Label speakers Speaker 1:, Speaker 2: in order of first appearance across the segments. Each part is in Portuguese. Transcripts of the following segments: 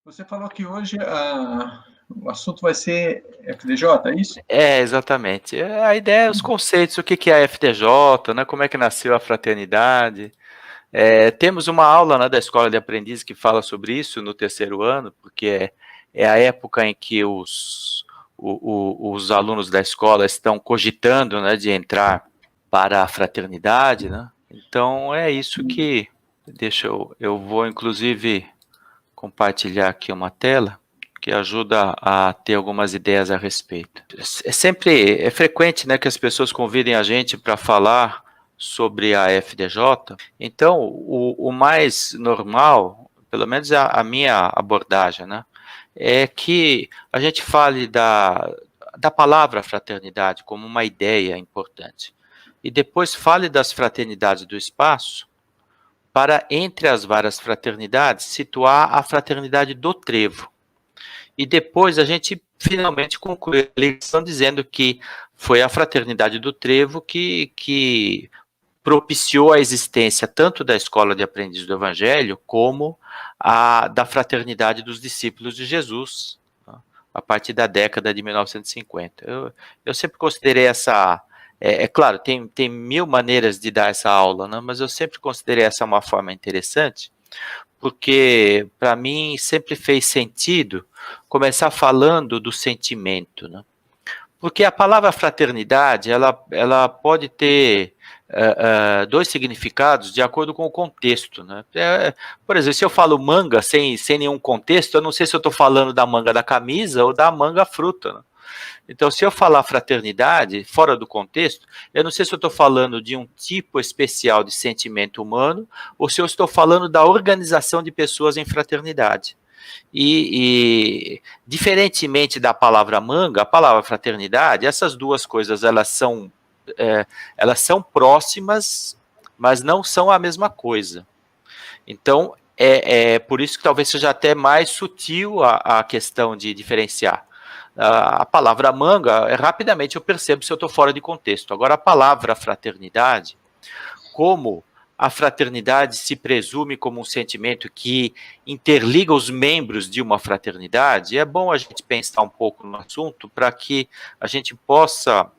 Speaker 1: Você falou que hoje o assunto vai ser FDJ, é isso?
Speaker 2: Exatamente. A ideia é os conceitos, o que que é a FDJ, né, como é que nasceu a fraternidade. Temos uma aula, né, da Escola de Aprendizes que fala sobre isso no terceiro ano, porque é a época em que os alunos da escola estão cogitando, né, de entrar para a fraternidade, né? Então é isso que, eu vou inclusive compartilhar aqui uma tela que ajuda a ter algumas ideias a respeito. É frequente, né, que as pessoas convidem a gente para falar sobre a FDJ. Então, o mais normal, pelo menos a minha abordagem, né, é que a gente fale da palavra fraternidade como uma ideia importante. E depois fale das fraternidades do espaço, para, entre as várias fraternidades, situar a fraternidade do Trevo. E depois a gente finalmente conclui a lição dizendo que foi a fraternidade do Trevo que propiciou a existência tanto da Escola de Aprendizes do Evangelho como da fraternidade dos discípulos de Jesus, a partir da década de 1950. Eu sempre considerei essa... claro, tem mil maneiras de dar essa aula, né? Mas eu sempre considerei essa uma forma interessante, porque para mim sempre fez sentido começar falando do sentimento, né? Porque a palavra fraternidade, ela pode ter dois significados de acordo com o contexto, né? Por exemplo, se eu falo manga sem nenhum contexto, eu não sei se eu estou falando da manga da camisa ou da manga fruta, né? Então, se eu falar fraternidade, fora do contexto, eu não sei se eu estou falando de um tipo especial de sentimento humano ou se eu estou falando da organização de pessoas em fraternidade. Diferentemente da palavra manga, a palavra fraternidade, essas duas coisas elas são próximas, mas não são a mesma coisa. Então, é por isso que talvez seja até mais sutil a questão de diferenciar. A palavra manga, rapidamente eu percebo se eu estou fora de contexto. Agora, a palavra fraternidade, como a fraternidade se presume como um sentimento que interliga os membros de uma fraternidade, é bom a gente pensar um pouco no assunto para que a gente possa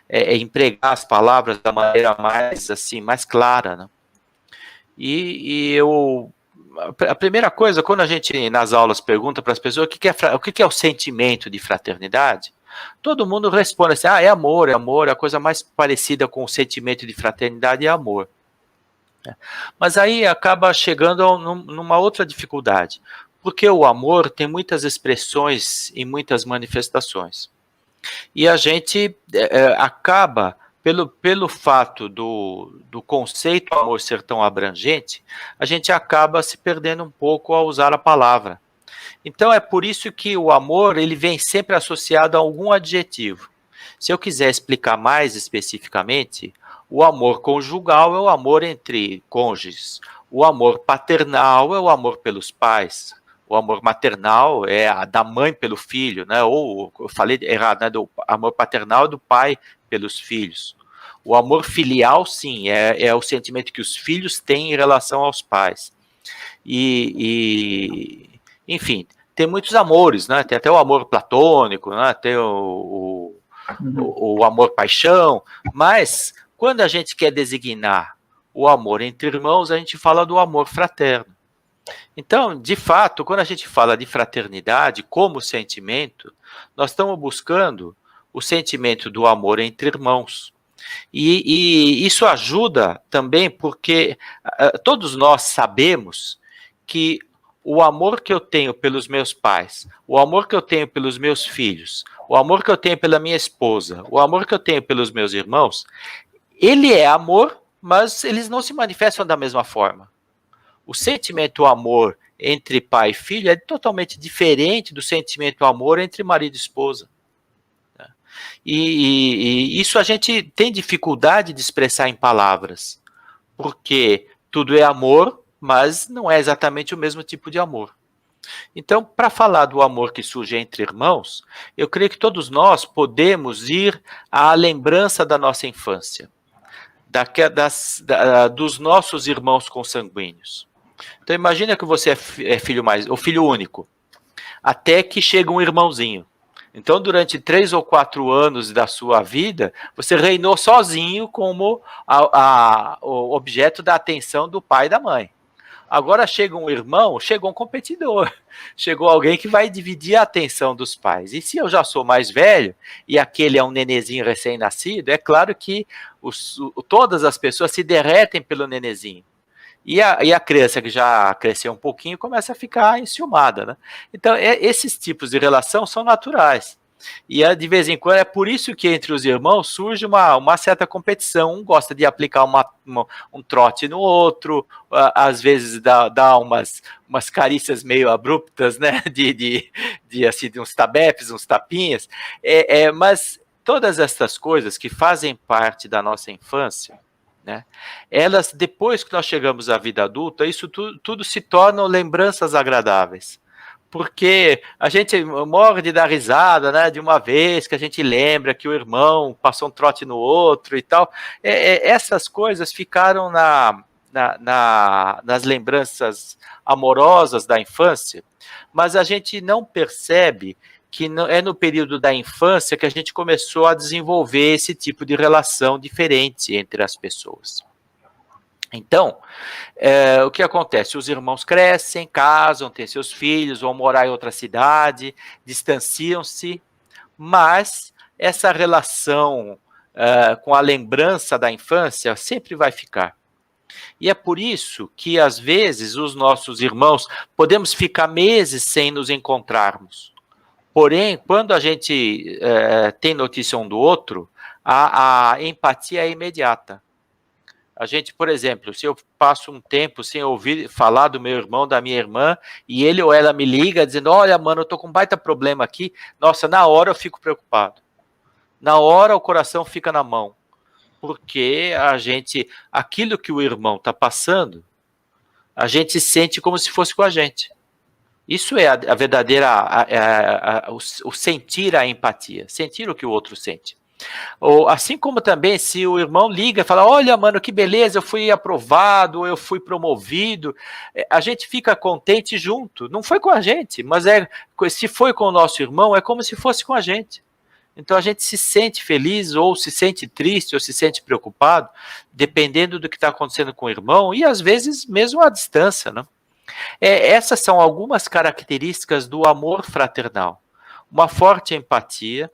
Speaker 2: empregar as palavras da maneira mais clara, né? A primeira coisa, quando a gente nas aulas pergunta para as pessoas o que é o sentimento de fraternidade, todo mundo responde assim: é amor, a coisa mais parecida com o sentimento de fraternidade é amor. Mas aí acaba chegando numa outra dificuldade, porque o amor tem muitas expressões e muitas manifestações. E a gente acaba, pelo fato do conceito amor ser tão abrangente, a gente acaba se perdendo um pouco ao usar a palavra. Então é por isso que o amor ele vem sempre associado a algum adjetivo. Se eu quiser explicar mais especificamente, o amor conjugal é o amor entre cônjuges. O amor paternal é o amor pelos pais. O amor maternal é a da mãe pelo filho, né? Ou eu falei errado, né? Do amor paternal do pai pelos filhos. O amor filial, sim, é o sentimento que os filhos têm em relação aos pais. Enfim, tem muitos amores, né? Tem até o amor platônico, né? Tem o amor-paixão, mas quando a gente quer designar o amor entre irmãos, a gente fala do amor fraterno. Então, de fato, quando a gente fala de fraternidade como sentimento, nós estamos buscando o sentimento do amor entre irmãos. E isso ajuda também porque todos nós sabemos que o amor que eu tenho pelos meus pais, o amor que eu tenho pelos meus filhos, o amor que eu tenho pela minha esposa, o amor que eu tenho pelos meus irmãos, ele é amor, mas eles não se manifestam da mesma forma. O sentimento amor entre pai e filho é totalmente diferente do sentimento amor entre marido e esposa. E isso a gente tem dificuldade de expressar em palavras, porque tudo é amor, mas não é exatamente o mesmo tipo de amor. Então, para falar do amor que surge entre irmãos, eu creio que todos nós podemos ir à lembrança da nossa infância, dos nossos irmãos consanguíneos. Então, imagina que você é filho único. até que chega um irmãozinho. Então, durante 3 ou 4 anos da sua vida, você reinou sozinho como o objeto da atenção do pai e da mãe. Agora chega um irmão, chegou um competidor, chegou alguém que vai dividir a atenção dos pais. E se eu já sou mais velho, e aquele é um nenezinho recém-nascido, é claro que todas as pessoas se derretem pelo nenezinho. E a criança que já cresceu um pouquinho começa a ficar enciumada, né? Então, esses tipos de relação são naturais. E de vez em quando é por isso que entre os irmãos surge uma certa competição. Um gosta de aplicar um trote no outro, às vezes dá umas carícias meio abruptas, né? De uns tabefes, uns tapinhas. Mas todas essas coisas que fazem parte da nossa infância, né? Elas, depois que nós chegamos à vida adulta, isso tudo se tornam lembranças agradáveis. Porque a gente morre de dar risada, né? De uma vez que a gente lembra que o irmão passou um trote no outro e tal. Essas coisas ficaram nas lembranças amorosas da infância, mas a gente não percebe que é no período da infância que a gente começou a desenvolver esse tipo de relação diferente entre as pessoas. Então, o que acontece? Os irmãos crescem, casam, têm seus filhos, vão morar em outra cidade, distanciam-se, mas essa relação com a lembrança da infância sempre vai ficar. E é por isso que, às vezes, os nossos irmãos podemos ficar meses sem nos encontrarmos. Porém, quando a gente tem notícia um do outro, a empatia é imediata. A gente, por exemplo, se eu passo um tempo sem ouvir falar do meu irmão, da minha irmã, e ele ou ela me liga dizendo, olha, mano, eu tô com um baita problema aqui, nossa, na hora eu fico preocupado. Na hora o coração fica na mão. Porque aquilo que o irmão está passando, a gente sente como se fosse com a gente. Isso é a verdadeira, o sentir a empatia, sentir o que o outro sente. Ou, assim como também se o irmão liga e fala, olha, mano, que beleza, eu fui aprovado, eu fui promovido, a gente fica contente junto. Não foi com a gente, mas se foi com o nosso irmão, é como se fosse com a gente. Então a gente se sente feliz, ou se sente triste, ou se sente preocupado, dependendo do que está acontecendo com o irmão, e às vezes mesmo à distância, né? Essas são algumas características do amor fraternal. Uma forte empatia,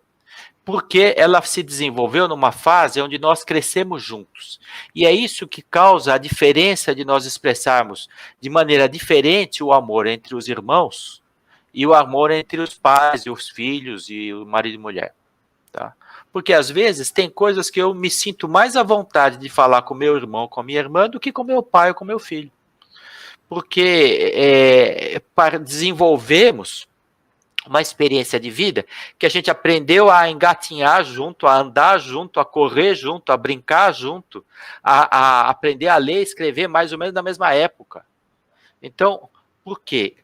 Speaker 2: porque ela se desenvolveu numa fase onde nós crescemos juntos. E é isso que causa a diferença de nós expressarmos de maneira diferente o amor entre os irmãos e o amor entre os pais e os filhos e o marido e mulher. Tá? Porque às vezes tem coisas que eu me sinto mais à vontade de falar com meu irmão, com a minha irmã, do que com meu pai ou com meu filho. Porque para desenvolvermos uma experiência de vida que a gente aprendeu a engatinhar junto, a andar junto, a correr junto, a brincar junto, a aprender a ler e escrever mais ou menos na mesma época. Então, por quê?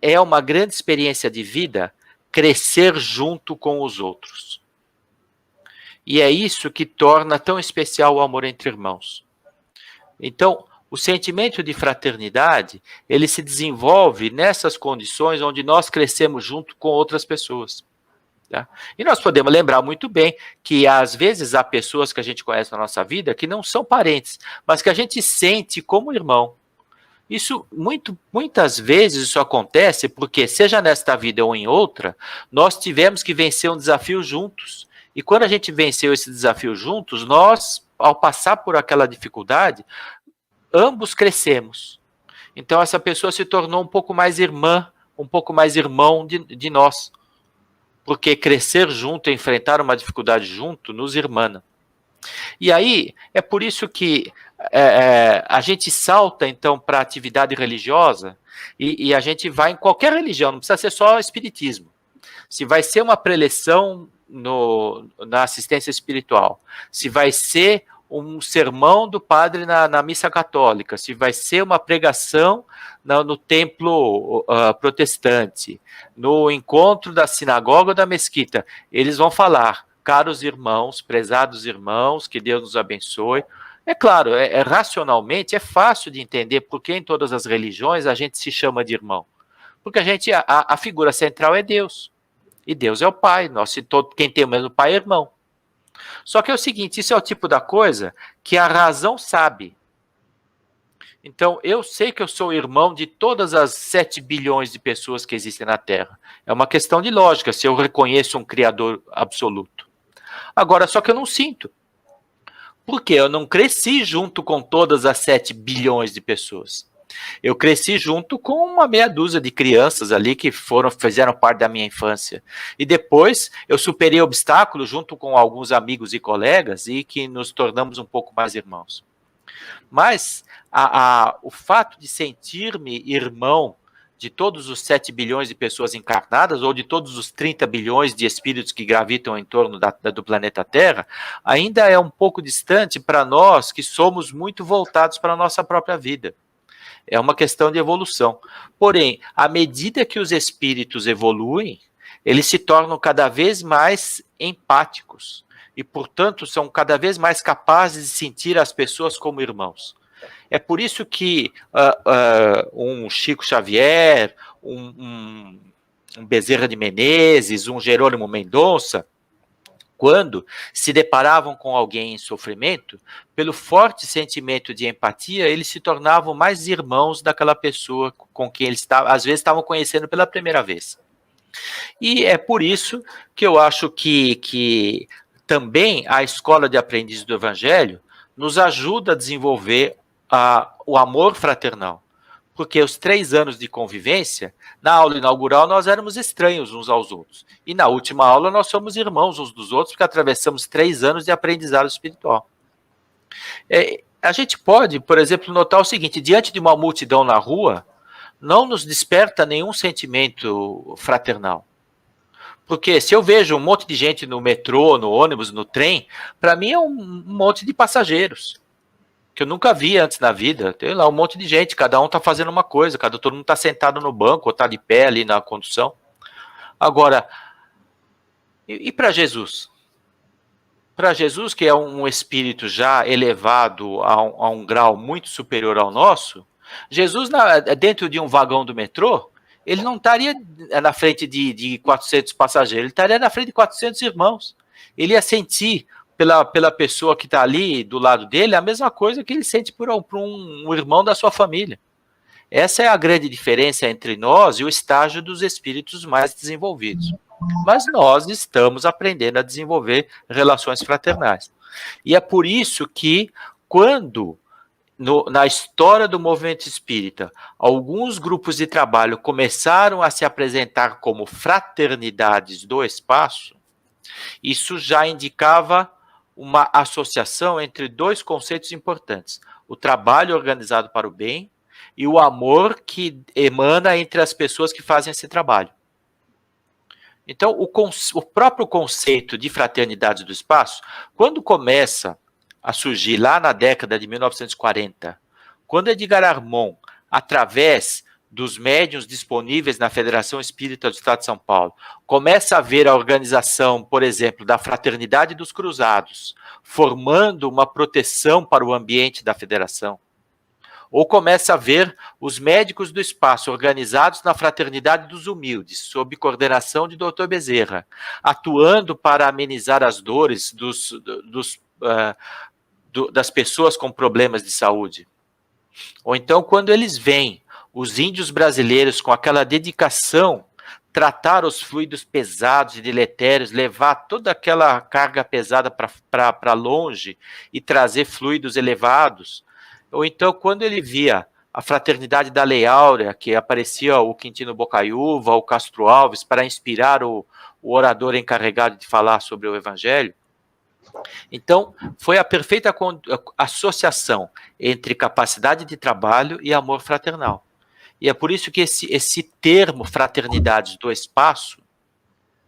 Speaker 2: É uma grande experiência de vida crescer junto com os outros. E é isso que torna tão especial o amor entre irmãos. Então, o sentimento de fraternidade, ele se desenvolve nessas condições onde nós crescemos junto com outras pessoas. Tá? E nós podemos lembrar muito bem que, às vezes, há pessoas que a gente conhece na nossa vida que não são parentes, mas que a gente sente como irmão. Isso, muitas vezes, isso acontece porque, seja nesta vida ou em outra, nós tivemos que vencer um desafio juntos. E quando a gente venceu esse desafio juntos, nós, ao passar por aquela dificuldade, ambos crescemos. Então essa pessoa se tornou um pouco mais irmã, um pouco mais irmão de nós. Porque crescer junto, enfrentar uma dificuldade junto, nos irmana. E aí, é por isso que a gente salta, então, para a atividade religiosa, e a gente vai em qualquer religião, não precisa ser só espiritismo. Se vai ser uma preleção na assistência espiritual, se vai ser um sermão do padre na missa católica, se vai ser uma pregação no templo protestante, no encontro da sinagoga ou da mesquita, eles vão falar, caros irmãos, prezados irmãos, que Deus nos abençoe. É claro, racionalmente é fácil de entender porque em todas as religiões a gente se chama de irmão. Porque a figura central é Deus. E Deus é o Pai. Quem tem o mesmo Pai é irmão. Só que é o seguinte, isso é o tipo da coisa que a razão sabe. Então, eu sei que eu sou irmão de todas as 7 bilhões de pessoas que existem na Terra. É uma questão de lógica, se eu reconheço um Criador absoluto. Agora, só que eu não sinto. Porque eu não cresci junto com todas as 7 bilhões de pessoas. Eu cresci junto com uma meia dúzia de crianças ali que fizeram parte da minha infância. E depois eu superei obstáculos junto com alguns amigos e colegas e que nos tornamos um pouco mais irmãos. Mas o fato de sentir-me irmão de todos os 7 bilhões de pessoas encarnadas, ou de todos os 30 bilhões de espíritos que gravitam em torno do planeta Terra, ainda é um pouco distante para nós que somos muito voltados para a nossa própria vida. É uma questão de evolução. Porém, à medida que os espíritos evoluem, eles se tornam cada vez mais empáticos. E, portanto, são cada vez mais capazes de sentir as pessoas como irmãos. É por isso que um Chico Xavier, um Bezerra de Menezes, um Jerônimo Mendonça, quando se deparavam com alguém em sofrimento, pelo forte sentimento de empatia, eles se tornavam mais irmãos daquela pessoa com quem eles às vezes estavam conhecendo pela primeira vez. E é por isso que eu acho que também a escola de aprendizes do Evangelho nos ajuda a desenvolver o amor fraternal. Porque os 3 anos de convivência, na aula inaugural nós éramos estranhos uns aos outros. E na última aula nós somos irmãos uns dos outros, porque atravessamos 3 anos de aprendizado espiritual. A gente pode, por exemplo, notar o seguinte, diante de uma multidão na rua, não nos desperta nenhum sentimento fraternal. Porque se eu vejo um monte de gente no metrô, no ônibus, no trem, para mim é um monte de passageiros que eu nunca vi antes na vida. Tem lá um monte de gente, cada um está fazendo uma coisa, todo mundo está sentado no banco ou está de pé ali na condução. Agora, e para Jesus? Para Jesus, que é um espírito já elevado a um grau muito superior ao nosso, Jesus, dentro de um vagão do metrô, ele não estaria na frente de 400 passageiros, ele estaria na frente de 400 irmãos. Ele ia sentir pela pessoa que está ali do lado dele a mesma coisa que ele sente por um irmão da sua família. Essa é a grande diferença entre nós e o estágio dos espíritos mais desenvolvidos. Mas nós estamos aprendendo a desenvolver relações fraternais. E é por isso que, quando na história do movimento espírita, alguns grupos de trabalho começaram a se apresentar como fraternidades do espaço, isso já indicava uma associação entre 2 conceitos importantes: o trabalho organizado para o bem e o amor que emana entre as pessoas que fazem esse trabalho. Então, o próprio conceito de fraternidade do espaço, quando começa a surgir lá na década de 1940, quando Edgar Armon, através dos médiuns disponíveis na Federação Espírita do Estado de São Paulo, começa a ver a organização, por exemplo, da Fraternidade dos Cruzados, formando uma proteção para o ambiente da federação, ou começa a ver os médicos do espaço organizados na Fraternidade dos Humildes, sob coordenação de Dr. Bezerra, atuando para amenizar as dores das pessoas com problemas de saúde. Ou então, quando eles veem os índios brasileiros com aquela dedicação, tratar os fluidos pesados e deletérios, levar toda aquela carga pesada para longe e trazer fluidos elevados. Ou então, quando ele via a Fraternidade da Lei Áurea, que aparecia o Quintino Bocaiúva, o Castro Alves, para inspirar o orador encarregado de falar sobre o Evangelho. Então, foi a perfeita associação entre capacidade de trabalho e amor fraternal. E é por isso que esse termo fraternidades do espaço,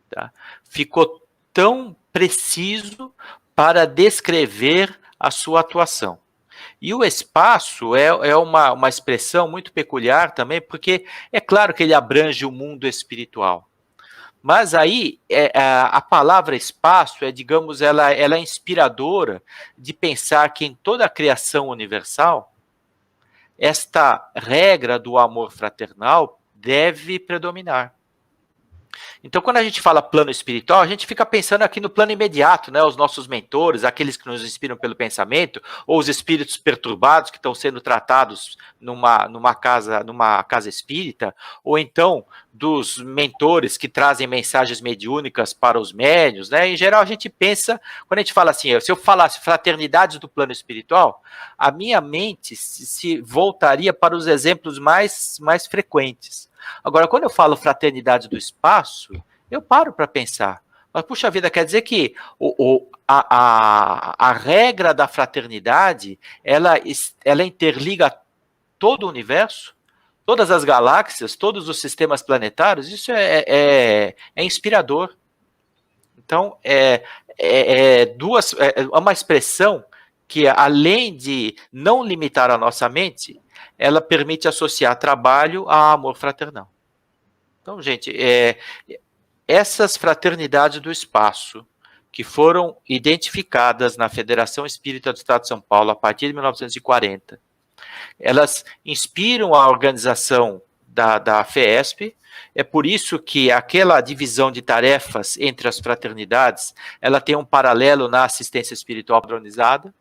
Speaker 2: tá, ficou tão preciso para descrever a sua atuação. E o espaço é uma expressão muito peculiar também, porque é claro que ele abrange o mundo espiritual. Mas aí, a palavra espaço, digamos, ela é inspiradora de pensar que em toda a criação universal, esta regra do amor fraternal deve predominar. Então, quando a gente fala plano espiritual, a gente fica pensando aqui no plano imediato, né? Os nossos mentores, aqueles que nos inspiram pelo pensamento, ou os espíritos perturbados que estão sendo tratados numa casa espírita, ou então dos mentores que trazem mensagens mediúnicas para os médiuns, né? Em geral, a gente pensa, quando a gente fala assim, se eu falasse fraternidades do plano espiritual, a minha mente se voltaria para os exemplos mais frequentes. Agora, quando eu falo fraternidade do espaço, eu paro para pensar. Mas, puxa vida, quer dizer que a regra da fraternidade, ela interliga todo o universo, todas as galáxias, todos os sistemas planetários? Isso é inspirador. Então, é uma expressão que, além de não limitar a nossa mente, ela permite associar trabalho a amor fraternal. Então, gente, essas fraternidades do espaço, que foram identificadas na Federação Espírita do Estado de São Paulo a partir de 1940, elas inspiram a organização da FESP. É por isso que aquela divisão de tarefas entre as fraternidades, ela tem um paralelo na assistência espiritual padronizada.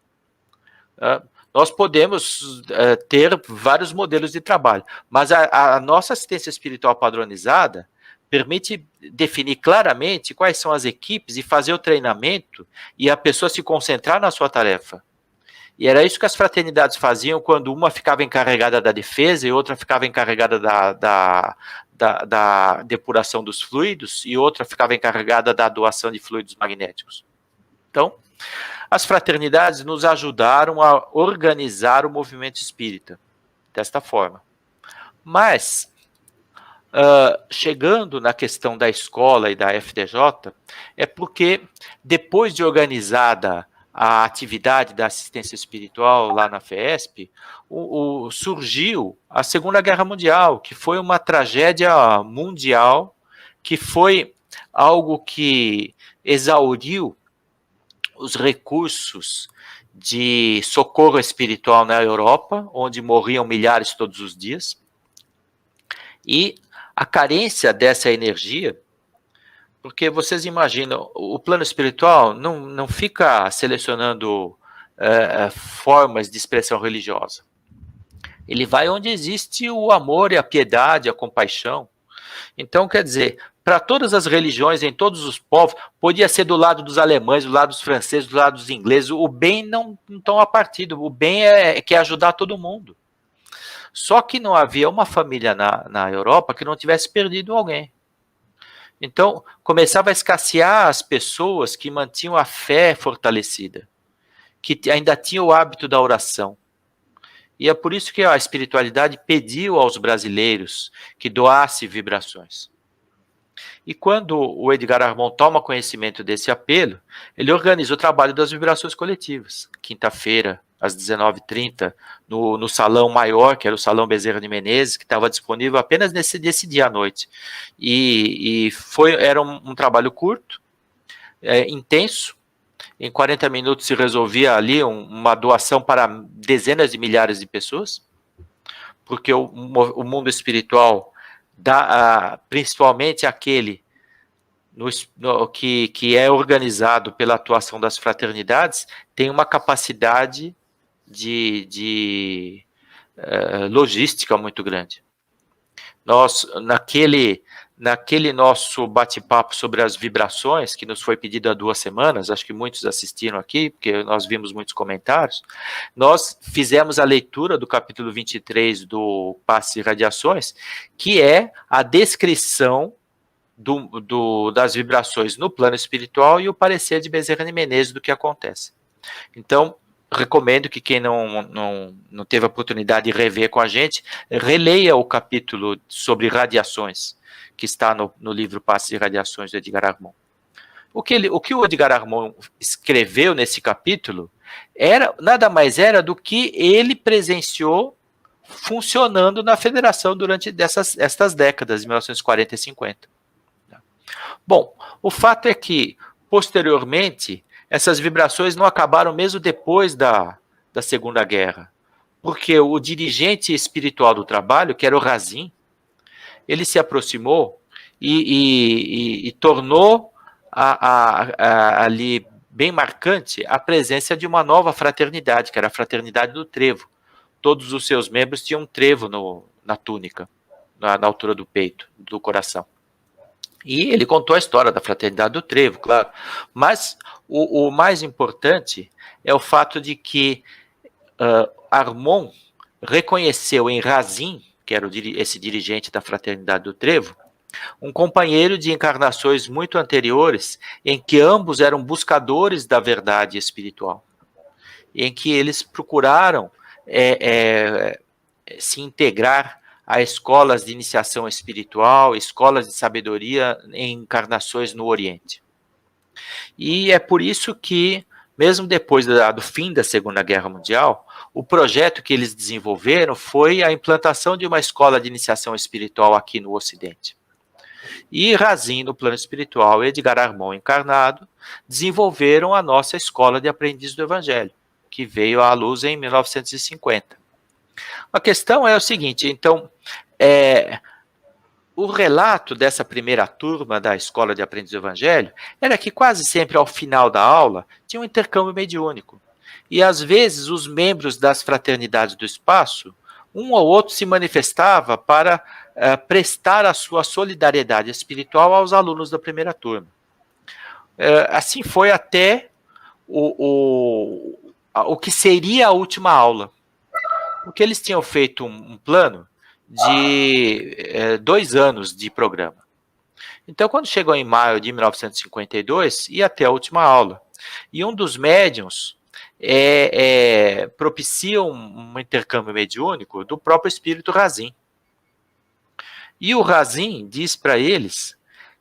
Speaker 2: Nós podemos ter vários modelos de trabalho, mas a nossa assistência espiritual padronizada permite definir claramente quais são as equipes e fazer o treinamento e a pessoa se concentrar na sua tarefa. E era isso que as fraternidades faziam quando uma ficava encarregada da defesa e outra ficava encarregada da depuração dos fluidos e outra ficava encarregada da doação de fluidos magnéticos. Então, as fraternidades nos ajudaram a organizar o movimento espírita desta forma. Mas, chegando na questão da escola e da FDJ, é porque depois de organizada a atividade da assistência espiritual lá na FESP, surgiu a Segunda Guerra Mundial, que foi uma tragédia mundial, que foi algo que exauriu os recursos de socorro espiritual na Europa, onde morriam milhares todos os dias, e a carência dessa energia, porque vocês imaginam, o plano espiritual não fica selecionando formas de expressão religiosa. Ele vai onde existe o amor e a piedade, a compaixão. Então, quer dizer, para todas as religiões, em todos os povos, podia ser do lado dos alemães, do lado dos franceses, do lado dos ingleses, o bem não toma partido, o bem quer ajudar todo mundo. Só que não havia uma família na Europa que não tivesse perdido alguém. Então, começava a escassear as pessoas que mantinham a fé fortalecida, que ainda tinham o hábito da oração. E é por isso que a espiritualidade pediu aos brasileiros que doasse vibrações. E quando o Edgar Armond toma conhecimento desse apelo, ele organiza o trabalho das vibrações coletivas. Quinta-feira, às 19h30, no salão maior, que era o Salão Bezerra de Menezes, que estava disponível apenas nesse dia à noite. E era um trabalho curto, intenso. Em 40 minutos se resolvia ali uma doação para dezenas de milhares de pessoas, porque o mundo espiritual, principalmente aquele que é organizado pela atuação das fraternidades, tem uma capacidade de logística muito grande. Nós, naquele nosso bate-papo sobre as vibrações, que nos foi pedido há 2 semanas, acho que muitos assistiram aqui, porque nós vimos muitos comentários, nós fizemos a leitura do capítulo 23 do Passes e Radiações, que é a descrição das vibrações no plano espiritual e o parecer de Bezerra de Menezes do que acontece. Então, recomendo que quem não teve a oportunidade de rever com a gente, releia o capítulo sobre radiações, que está no livro Passes e Radiações do Edgar Armond. O que o Edgar Armond escreveu nesse capítulo nada mais era do que ele presenciou funcionando na federação durante estas décadas, de 1940 e 50. Bom, o fato é que, posteriormente, essas vibrações não acabaram mesmo depois da Segunda Guerra, porque o dirigente espiritual do trabalho, que era o Razin, ele se aproximou e tornou ali bem marcante a presença de uma nova fraternidade, que era a Fraternidade do Trevo. Todos os seus membros tinham um trevo na túnica, na altura do peito, do coração. E ele contou a história da Fraternidade do Trevo, claro. Mas o mais importante é o fato de que Armon reconheceu em Razin, que era esse dirigente da Fraternidade do Trevo, um companheiro de encarnações muito anteriores, em que ambos eram buscadores da verdade espiritual, em que eles procuraram se integrar a escolas de iniciação espiritual, escolas de sabedoria em encarnações no Oriente. E é por isso que, mesmo depois do fim da Segunda Guerra Mundial, o projeto que eles desenvolveram foi a implantação de uma escola de iniciação espiritual aqui no Ocidente. E Razin, no plano espiritual, e Edgar Armon, encarnado, desenvolveram a nossa escola de aprendizes do Evangelho, que veio à luz em 1950. A questão é o seguinte, então, o relato dessa primeira turma da Escola de Aprendizes do Evangelho era que quase sempre ao final da aula tinha um intercâmbio mediúnico. E às vezes os membros das fraternidades do espaço, um ou outro se manifestava para prestar a sua solidariedade espiritual aos alunos da primeira turma. Assim foi até o que seria a última aula. Porque eles tinham feito um plano de 2 anos de programa. Então, quando chegou em maio de 1952, ia até a última aula. E um dos médiuns propicia um intercâmbio mediúnico do próprio espírito Razin. E o Razin diz para eles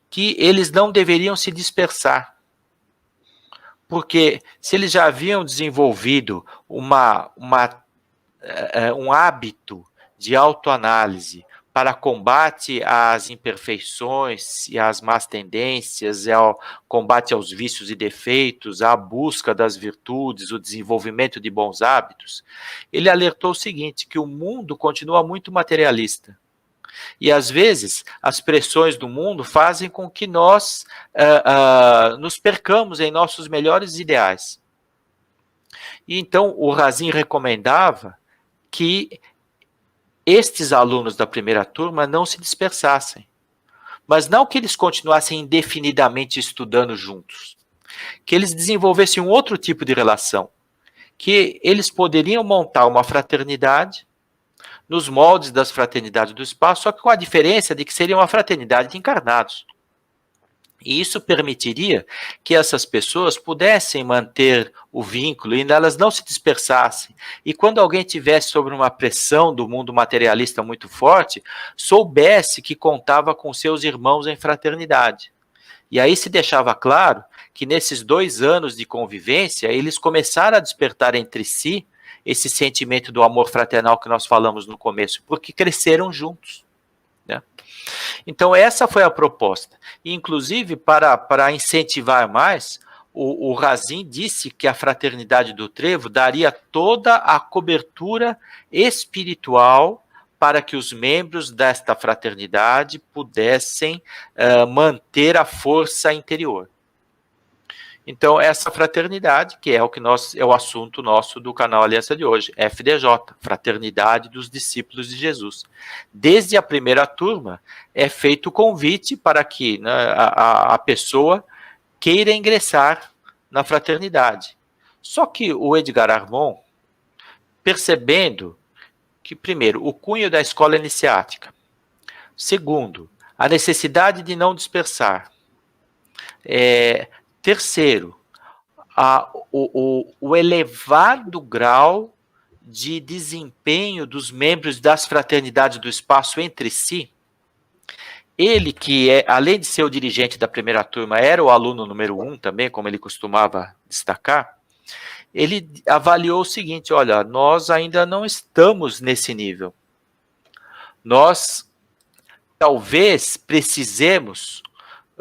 Speaker 2: que eles não deveriam se dispersar. Porque se eles já haviam desenvolvido um hábito de autoanálise para combate às imperfeições e às más tendências, ao combate aos vícios e defeitos, à busca das virtudes, o desenvolvimento de bons hábitos, ele alertou o seguinte, que o mundo continua muito materialista. E, às vezes, as pressões do mundo fazem com que nós nos percamos em nossos melhores ideais. E, então, o Razin recomendava que estes alunos da primeira turma não se dispersassem, mas não que eles continuassem indefinidamente estudando juntos, que eles desenvolvessem um outro tipo de relação, que eles poderiam montar uma fraternidade nos moldes das fraternidades do espaço, só que com a diferença de que seria uma fraternidade de encarnados. E isso permitiria que essas pessoas pudessem manter o vínculo e elas não se dispersassem. E quando alguém tivesse sob uma pressão do mundo materialista muito forte, soubesse que contava com seus irmãos em fraternidade. E aí se deixava claro que nesses 2 anos de convivência, eles começaram a despertar entre si esse sentimento do amor fraternal que nós falamos no começo, porque cresceram juntos, né? Então, essa foi a proposta. E, inclusive, para incentivar mais, o Razin disse que a Fraternidade do Trevo daria toda a cobertura espiritual para que os membros desta fraternidade pudessem manter a força interior. Então, essa fraternidade, que é o assunto nosso do canal Aliança de hoje, FDJ, Fraternidade dos Discípulos de Jesus. Desde a primeira turma, é feito o convite para que, né, a pessoa queira ingressar na fraternidade. Só que o Edgar Armon, percebendo que, primeiro, o cunho da escola iniciática, segundo, a necessidade de não dispersar, terceiro, o elevado grau de desempenho dos membros das fraternidades do espaço entre si, ele que além de ser o dirigente da primeira turma, era o aluno número 1 também, como ele costumava destacar, ele avaliou o seguinte, olha, nós ainda não estamos nesse nível. Nós talvez precisemos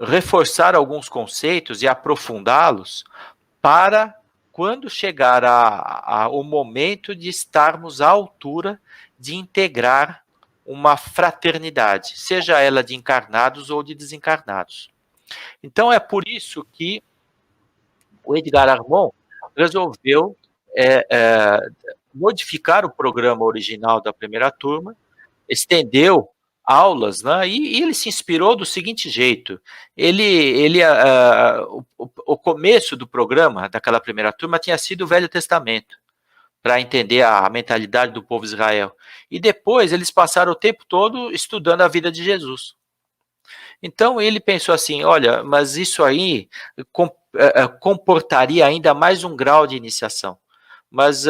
Speaker 2: reforçar alguns conceitos e aprofundá-los para quando chegar o momento de estarmos à altura de integrar uma fraternidade, seja ela de encarnados ou de desencarnados. Então é por isso que o Edgar Armond resolveu modificar o programa original da primeira turma, estendeu aulas, né, e ele se inspirou do seguinte jeito, o começo do programa daquela primeira turma tinha sido o Velho Testamento, para entender a mentalidade do povo de Israel, e depois eles passaram o tempo todo estudando a vida de Jesus. Então ele pensou assim, olha, mas isso aí comportaria ainda mais um grau de iniciação, mas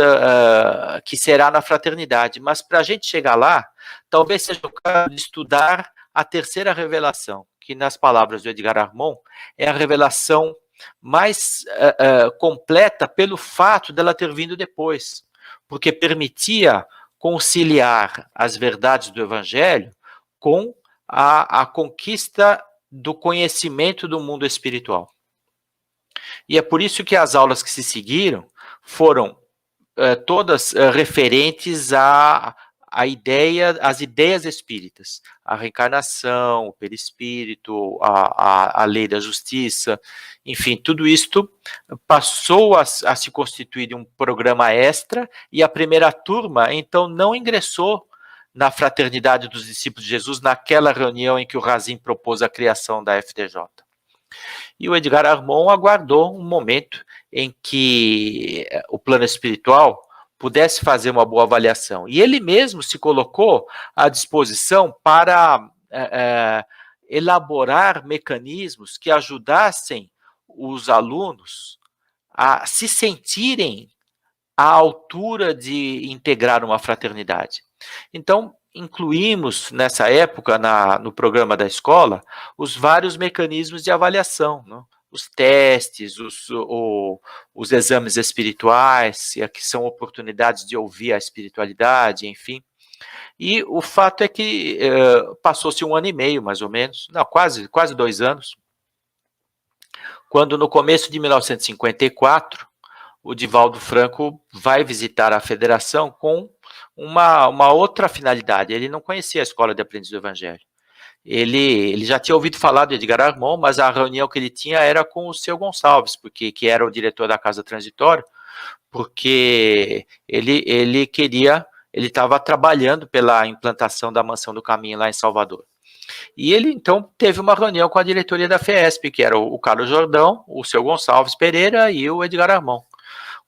Speaker 2: que será na fraternidade. Mas para a gente chegar lá, talvez seja o caso de estudar a terceira revelação, que nas palavras do Edgar Armond, é a revelação mais completa pelo fato dela ter vindo depois, porque permitia conciliar as verdades do Evangelho com a conquista do conhecimento do mundo espiritual. E é por isso que as aulas que se seguiram foram todas referentes às ideias espíritas, a reencarnação, o perispírito, a lei da justiça, enfim, tudo isto passou a se constituir de um programa extra, e a primeira turma, então, não ingressou na Fraternidade dos Discípulos de Jesus, naquela reunião em que o Razin propôs a criação da FTJ. E o Edgar Armond aguardou um momento em que o plano espiritual pudesse fazer uma boa avaliação. E ele mesmo se colocou à disposição para elaborar mecanismos que ajudassem os alunos a se sentirem à altura de integrar uma fraternidade. Então, incluímos nessa época, no programa da escola, os vários mecanismos de avaliação, né? Os testes, os exames espirituais, que são oportunidades de ouvir a espiritualidade, enfim. E o fato é que passou-se 1 ano e meio, mais ou menos, não, quase 2 anos, quando no começo de 1954, o Divaldo Franco vai visitar a federação com uma outra finalidade. Ele não conhecia a Escola de Aprendizes do Evangelho. Ele já tinha ouvido falar do Edgar Armond, mas a reunião que ele tinha era com o seu Gonçalves, que era o diretor da Casa Transitória, porque ele estava trabalhando pela implantação da Mansão do Caminho lá em Salvador. E ele, então, teve uma reunião com a diretoria da FESP, que era o Carlos Jordão, o seu Gonçalves Pereira e o Edgar Armond.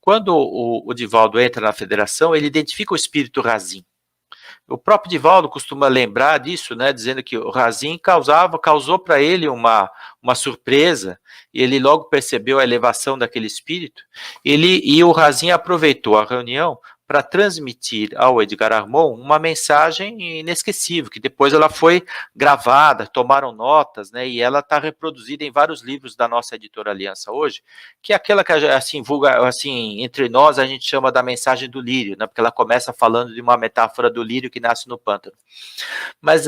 Speaker 2: Quando o Divaldo entra na federação, ele identifica o espírito Razin. O próprio Divaldo costuma lembrar disso, né, dizendo que o Razin causou para ele uma surpresa, e ele logo percebeu a elevação daquele espírito, e o Razin aproveitou a reunião para transmitir ao Edgar Armond uma mensagem inesquecível, que depois ela foi gravada, tomaram notas, né, e ela está reproduzida em vários livros da nossa editora Aliança hoje, que é aquela que, assim, entre nós, a gente chama da mensagem do lírio, né, porque ela começa falando de uma metáfora do lírio que nasce no pântano. Mas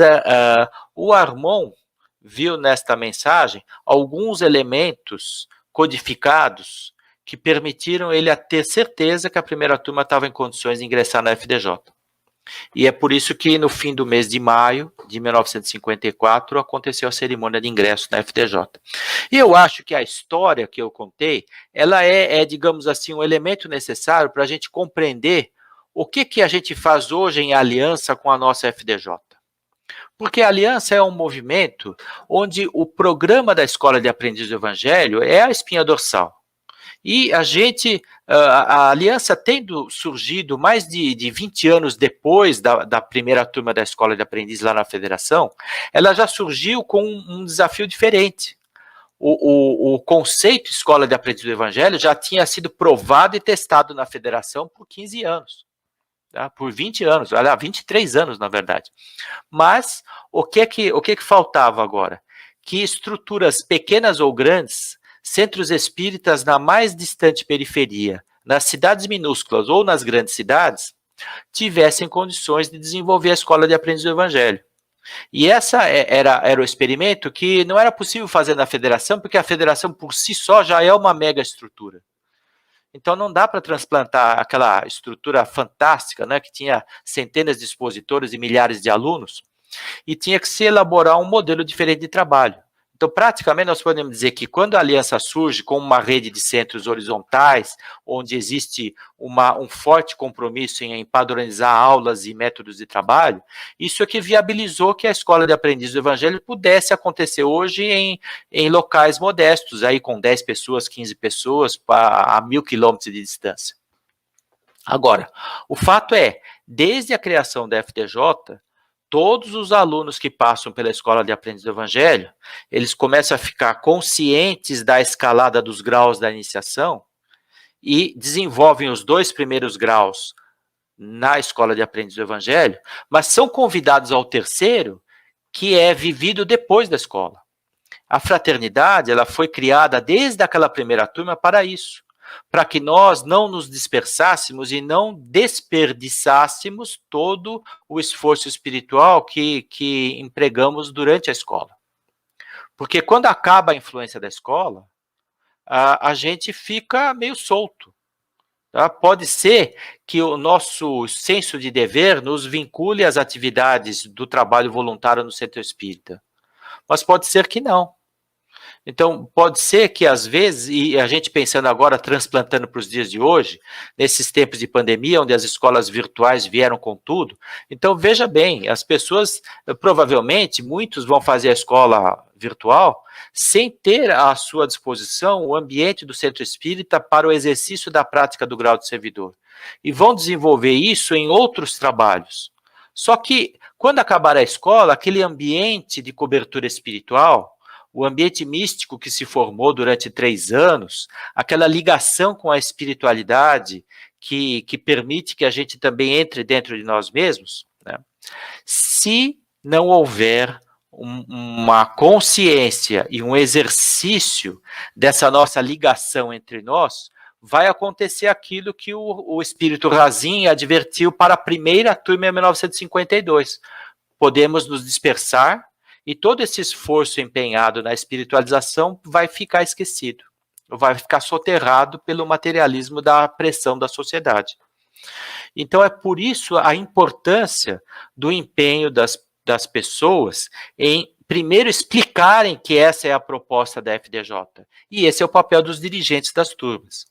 Speaker 2: o Armond viu nesta mensagem alguns elementos codificados que permitiram ele a ter certeza que a primeira turma estava em condições de ingressar na FDJ. E é por isso que no fim do mês de maio de 1954 aconteceu a cerimônia de ingresso na FDJ. E eu acho que a história que eu contei, ela digamos assim, um elemento necessário para a gente compreender o que a gente faz hoje em aliança com a nossa FDJ. Porque a aliança é um movimento onde o programa da Escola de Aprendizes do Evangelho é a espinha dorsal. E a aliança tendo surgido mais de 20 anos depois da primeira turma da Escola de Aprendizes lá na Federação, ela já surgiu com um desafio diferente. O conceito Escola de Aprendizes do Evangelho já tinha sido provado e testado na Federação por 15 anos. Tá? Por 20 anos, 23 anos, na verdade. Mas o que faltava agora? Que estruturas pequenas ou grandes, centros espíritas na mais distante periferia, nas cidades minúsculas ou nas grandes cidades, tivessem condições de desenvolver a Escola de Aprendizes do Evangelho. E essa era o experimento que não era possível fazer na federação, porque a federação por si só já é uma mega estrutura. Então não dá para transplantar aquela estrutura fantástica, né, que tinha centenas de expositores e milhares de alunos, e tinha que se elaborar um modelo diferente de trabalho. Então, praticamente, nós podemos dizer que quando a aliança surge com uma rede de centros horizontais, onde existe um forte compromisso em padronizar aulas e métodos de trabalho, isso é que viabilizou que a escola de aprendiz do Evangelho pudesse acontecer hoje em locais modestos, aí com 10 pessoas, 15 pessoas, a 1.000 quilômetros de distância. Agora, o fato é, desde a criação da FDJ, todos os alunos que passam pela Escola de Aprendiz do Evangelho, eles começam a ficar conscientes da escalada dos graus da iniciação e desenvolvem os 2 primeiros graus na Escola de Aprendiz do Evangelho, mas são convidados ao terceiro, que é vivido depois da escola. A fraternidade, ela foi criada desde aquela primeira turma para isso, para que nós não nos dispersássemos e não desperdiçássemos todo o esforço espiritual que empregamos durante a escola. Porque quando acaba a influência da escola, a gente fica meio solto. Tá? Pode ser que o nosso senso de dever nos vincule às atividades do trabalho voluntário no centro espírita, mas pode ser que não. Então, pode ser que, às vezes, e a gente pensando agora, transplantando para os dias de hoje, nesses tempos de pandemia, onde as escolas virtuais vieram com tudo, então, veja bem, as pessoas, provavelmente, muitos vão fazer a escola virtual sem ter à sua disposição o ambiente do centro espírita para o exercício da prática do grau de servidor. E vão desenvolver isso em outros trabalhos. Só que, quando acabar a escola, aquele ambiente de cobertura espiritual, o ambiente místico que se formou durante 3 anos, aquela ligação com a espiritualidade que permite que a gente também entre dentro de nós mesmos, né? Se não houver uma consciência e um exercício dessa nossa ligação entre nós, vai acontecer aquilo que o espírito Razin advertiu para a primeira turma em 1952. Podemos nos dispersar, e todo esse esforço empenhado na espiritualização vai ficar esquecido, vai ficar soterrado pelo materialismo da pressão da sociedade. Então é por isso a importância do empenho das pessoas em primeiro explicarem que essa é a proposta da FDJ, e esse é o papel dos dirigentes das turmas.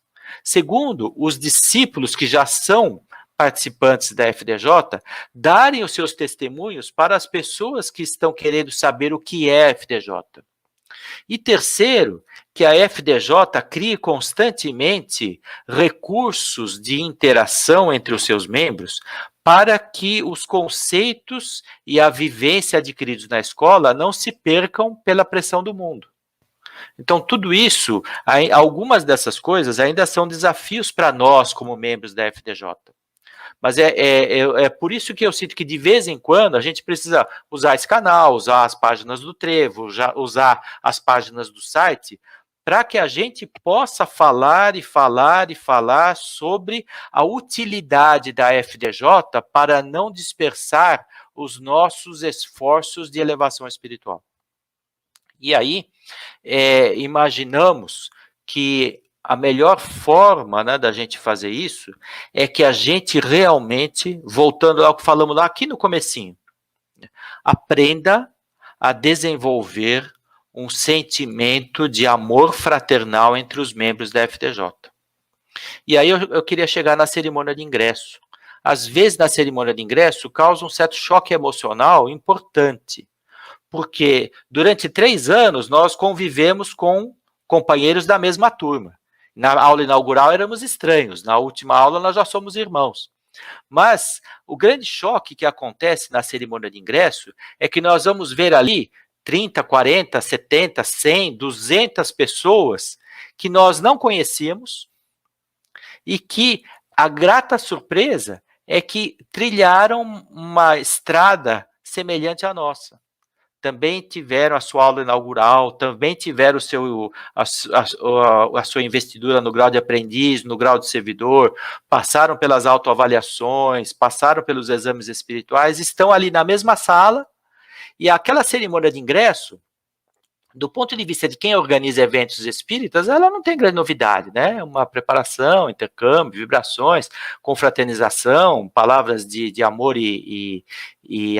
Speaker 2: Segundo, os discípulos que já são participantes da FDJ, darem os seus testemunhos para as pessoas que estão querendo saber o que é a FDJ. E terceiro, que a FDJ crie constantemente recursos de interação entre os seus membros para que os conceitos e a vivência adquiridos na escola não se percam pela pressão do mundo. Então, tudo isso, algumas dessas coisas ainda são desafios para nós como membros da FDJ. Mas é por isso que eu sinto que, de vez em quando, a gente precisa usar esse canal, usar as páginas do Trevo, usar as páginas do site, para que a gente possa falar e falar e falar sobre a utilidade da FDJ para não dispersar os nossos esforços de elevação espiritual. E aí, imaginamos que a melhor forma, né, da gente fazer isso é que a gente realmente, voltando ao que falamos lá aqui no comecinho, aprenda a desenvolver um sentimento de amor fraternal entre os membros da FDJ. E aí eu queria chegar na cerimônia de ingresso. Às vezes, na cerimônia de ingresso, causa um certo choque emocional importante, porque durante 3 anos nós convivemos com companheiros da mesma turma. Na aula inaugural éramos estranhos, na última aula nós já somos irmãos. Mas o grande choque que acontece na cerimônia de ingresso é que nós vamos ver ali 30, 40, 70, 100, 200 pessoas que nós não conhecíamos e que a grata surpresa é que trilharam uma estrada semelhante à nossa. Também tiveram a sua aula inaugural, também tiveram a sua investidura no grau de aprendiz, no grau de servidor, passaram pelas autoavaliações, passaram pelos exames espirituais, estão ali na mesma sala, e aquela cerimônia de ingresso do ponto de vista de quem organiza eventos espíritas, ela não tem grande novidade, né? Uma preparação, intercâmbio, vibrações, confraternização, palavras de amor e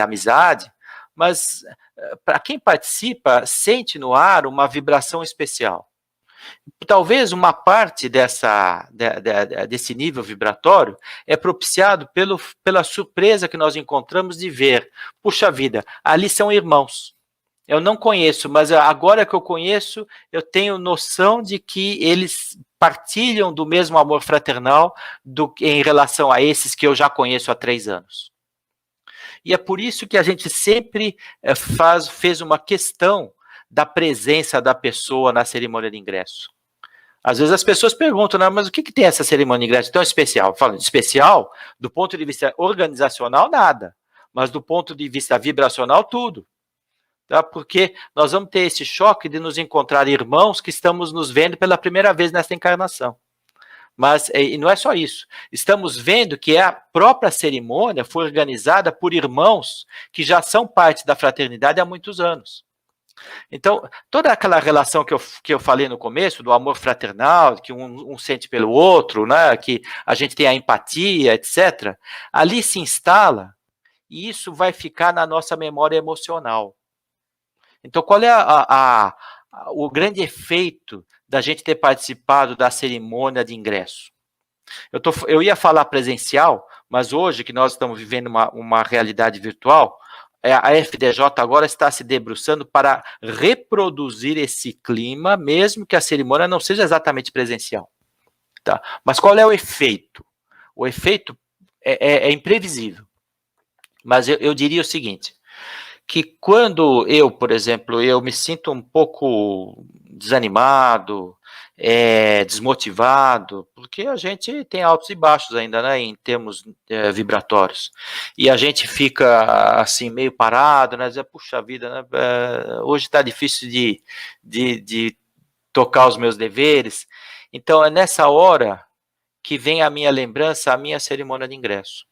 Speaker 2: amizade, mas para quem participa, sente no ar uma vibração especial. Talvez uma parte desse nível vibratório é propiciado pela surpresa que nós encontramos de ver, puxa vida, ali são irmãos. Eu não conheço, mas agora que eu conheço, eu tenho noção de que eles partilham do mesmo amor fraternal em relação a esses que eu já conheço há 3 anos. E é por isso que a gente sempre fez uma questão da presença da pessoa na cerimônia de ingresso. Às vezes as pessoas perguntam, né, mas o que tem essa cerimônia de ingresso tão especial? Falando de especial, do ponto de vista organizacional, nada. Mas do ponto de vista vibracional, tudo. Tá? Porque nós vamos ter esse choque de nos encontrar irmãos que estamos nos vendo pela primeira vez nesta encarnação. Mas e não é só isso. Estamos vendo que a própria cerimônia foi organizada por irmãos que já são parte da fraternidade há muitos anos. Então, toda aquela relação que eu falei no começo, do amor fraternal, que um sente pelo outro, né, que a gente tem a empatia, etc., ali se instala e isso vai ficar na nossa memória emocional. Então, qual é o grande efeito da gente ter participado da cerimônia de ingresso? Eu ia falar presencial, mas hoje que nós estamos vivendo uma realidade virtual, a FDJ agora está se debruçando para reproduzir esse clima, mesmo que a cerimônia não seja exatamente presencial. Tá? Mas qual é o efeito? O efeito é imprevisível. Mas eu diria o seguinte, que quando eu, por exemplo, eu me sinto um pouco desanimado, desmotivado, porque a gente tem altos e baixos ainda, né, em termos vibratórios, e a gente fica assim meio parado, né, dizer, puxa vida, né, hoje está difícil de tocar os meus deveres. Então é nessa hora que vem a minha lembrança, a minha cerimônia de ingresso,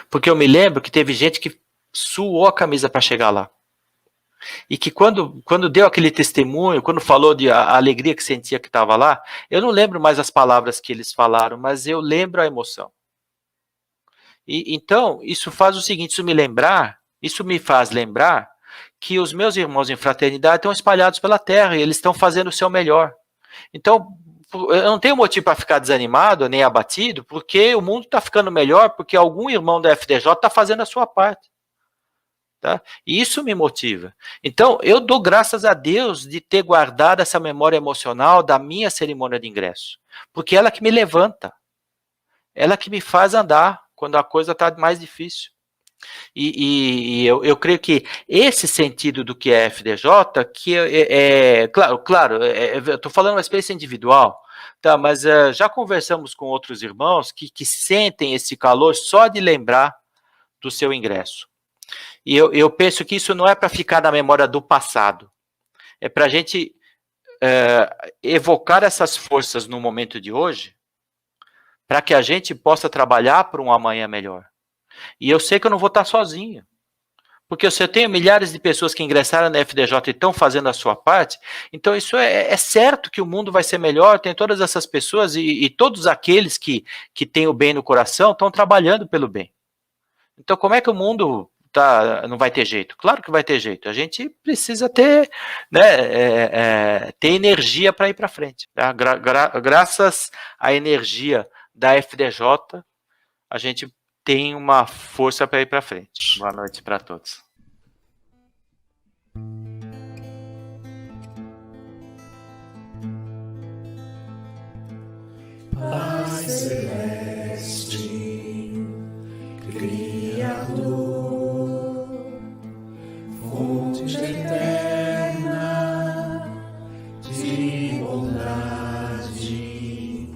Speaker 2: porque eu me lembro que teve gente que suou a camisa para chegar lá. E que quando deu aquele testemunho, quando falou a alegria que sentia que estava lá, eu não lembro mais as palavras que eles falaram, mas eu lembro a emoção. Então, isso faz o seguinte, isso me faz lembrar que os meus irmãos em fraternidade estão espalhados pela terra e eles estão fazendo o seu melhor. Então, eu não tenho motivo para ficar desanimado, nem abatido, porque o mundo está ficando melhor, porque algum irmão da FDJ está fazendo a sua parte. Tá? E isso me motiva. Então, eu dou graças a Deus de ter guardado essa memória emocional da minha cerimônia de ingresso. Porque ela que me levanta. Ela que me faz andar quando a coisa está mais difícil. E eu creio que esse sentido do que é FDJ, que claro, eu estou falando uma experiência individual, tá? Mas já conversamos com outros irmãos que sentem esse calor só de lembrar do seu ingresso. E eu penso que isso não é para ficar na memória do passado, é para a gente evocar essas forças no momento de hoje, para que a gente possa trabalhar para um amanhã melhor. E eu sei que eu não vou estar sozinho, porque eu tenho milhares de pessoas que ingressaram na FDJ e estão fazendo a sua parte, então isso é certo que o mundo vai ser melhor, tem todas essas pessoas e todos aqueles que têm o bem no coração estão trabalhando pelo bem. Então como é que o mundo não vai ter jeito? Claro que vai ter jeito. A gente precisa ter, né, ter energia para ir para frente. Tá? Graças à energia da FDJ, a gente tem uma força para ir para frente. Boa noite para todos.
Speaker 3: Pai celeste, Criador, fonte eterna de bondade,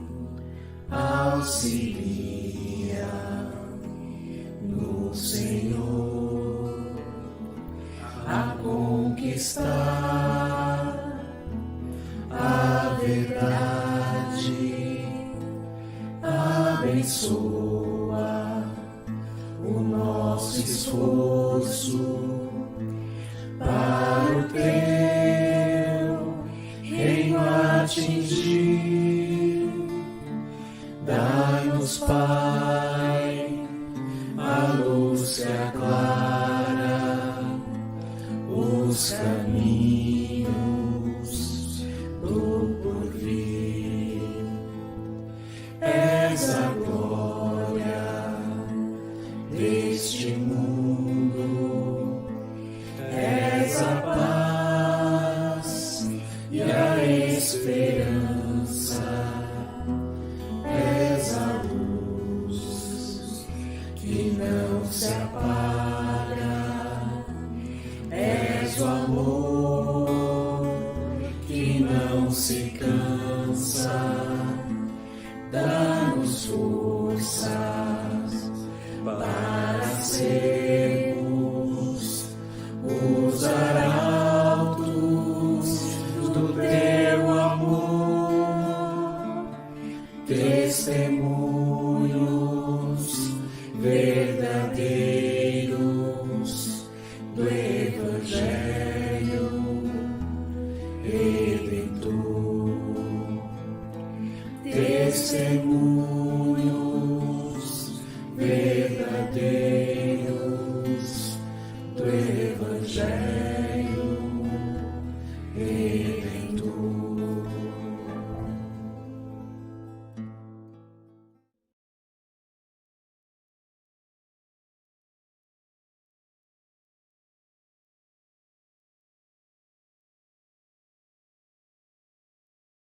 Speaker 3: auxilia no Senhor a conquistar a verdade, a atingir. Dai-nos, Pai, a luz que aclara os caminhos do porvir. És a glória deste mundo, és a paz e a esperança, és a luz que não se apaga, és o amor que não se cansa. Dá-nos forças para sermos os arautos do teu amor, testemunhos verdadeiros do Evangelho Redentor. Testemunhos verdadeiros